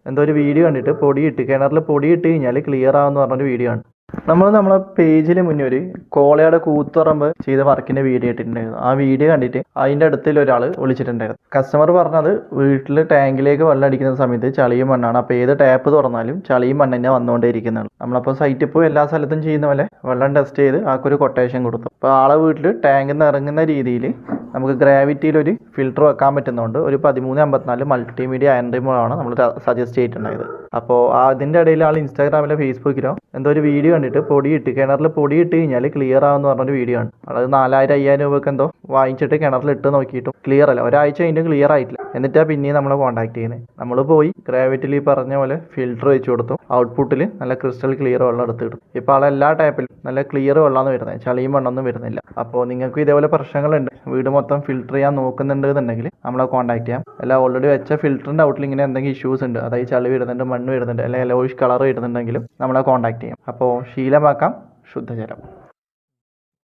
എന്തോ ഒരു വീഡിയോ കണ്ടിട്ട് കിണറിൽ പൊടി ഇട്ട് കഴിഞ്ഞാൽ ക്ലിയർ ആവുമെന്ന് പറഞ്ഞൊരു വീഡിയോ ആണ്. നമ്മളെ പേജിൽ മുന്നേ ഒരു കോളയുടെ കൂത്തുറമ്പ് ചെയ്ത വർക്കിന്റെ വീഡിയോ ഇട്ടിട്ടുണ്ടായിരുന്നു. ആ വീഡിയോ കണ്ടിട്ട് അതിന്റെ അടുത്തിൽ ഒരാൾ വിളിച്ചിട്ടുണ്ടായിരുന്നു. കസ്റ്റമർ പറഞ്ഞത് വീട്ടിൽ ടാങ്കിലേക്ക് വെള്ളം അടിക്കുന്ന സമയത്ത് ചളിയും മണ്ണാണ്, അപ്പോൾ ഏത് ടാപ്പ് തുറന്നാലും ചളിയും മണ്ണിനെ വന്നുകൊണ്ടേ ഇരിക്കുന്നതാണ്. നമ്മളപ്പോൾ സൈറ്റിൽ പോയി എല്ലാ സ്ഥലത്തും ചെയ്യുന്ന പോലെ വെള്ളം ടെസ്റ്റ് ചെയ്ത് ആൾക്കൊരു കൊട്ടേഷൻ കൊടുത്തു. അപ്പോൾ ആളെ വീട്ടിൽ ടാങ്കിൽ നിന്ന് ഇറങ്ങുന്ന രീതിയിൽ നമുക്ക് ഗ്രാവിറ്റിയിൽ ഒരു ഫിൽറ്റർ വെക്കാൻ പറ്റുന്നതുകൊണ്ട് ഒരു 1354 മൾട്ടിമീഡിയ അയൺ റിമൂവാണ് നമ്മൾ സജസ്റ്റ് ചെയ്തിട്ടുണ്ടായത്. അപ്പോൾ അതിൻ്റെ ഇടയിൽ ആൾ ഇൻസ്റ്റാഗ്രാമിലോ ഫേസ്ബുക്കിലോ എന്തോ ഒരു വീഡിയോ കണ്ടിട്ട് കിണറിൽ പൊടി ഇട്ട് കഴിഞ്ഞാൽ ക്ലിയർ ആവുമെന്ന് പറഞ്ഞൊരു വീഡിയോ ആണ്. അത് 4000-5000 രൂപയ്ക്ക് എന്തോ വാങ്ങിച്ചിട്ട് കിണറിൽ ഇട്ട് നോക്കിയിട്ടും ക്ലിയർ അല്ല. ഒരാഴ്ച കഴിഞ്ഞിട്ട് ക്ലിയർ ആയിട്ടില്ല. എന്നിട്ടാണ് പിന്നെയും നമ്മളെ കോൺടാക്ട് ചെയ്യുന്നത്. നമ്മൾ പോയി ഗ്രാവിറ്റിയിൽ പറഞ്ഞ പോലെ ഫിൽറ്റർ വെച്ച് കൊടുത്തു. ഔട്ട്പുട്ടിൽ നല്ല ക്രിസ്റ്റൽ ക്ലിയർ വെള്ളം എടുത്ത് കിട്ടും. ഇപ്പോൾ ആളെല്ലാ ടാപ്പിലും നല്ല ക്ലിയർ വെള്ളമാണ് വരുന്നത്, ചളിയും മണ്ണൊന്നും വരുന്നില്ല. അപ്പോൾ നിങ്ങൾക്ക് ഇതേപോലെ പ്രശ്നങ്ങളുണ്ട്, വീട് മൊത്തം ഫിൽറ്റർ ചെയ്യാൻ നോക്കുന്നുണ്ട് എന്നുണ്ടെങ്കിൽ നമ്മളെ കോൺടാക്ട് ചെയ്യാം. അല്ല ഓൾറെഡി വെച്ച ഫിൽറ്ററിൻ്റെ ഔട്ടിൽ ഇങ്ങനെ എന്തെങ്കിലും ഇഷ്യൂസ് ഉണ്ട്, അതായത് ചളി വരുന്നുണ്ട്, മണ്ണ് വരുന്നുണ്ട്, അല്ലെങ്കിൽ യെല്ലോയിഷ് കളർ വരുന്നുണ്ടെങ്കിലും നമ്മളെ കോൺടാക്ട് ചെയ്യാം. അപ്പോൾ ശീലമാക്കാം ശുദ്ധജലം.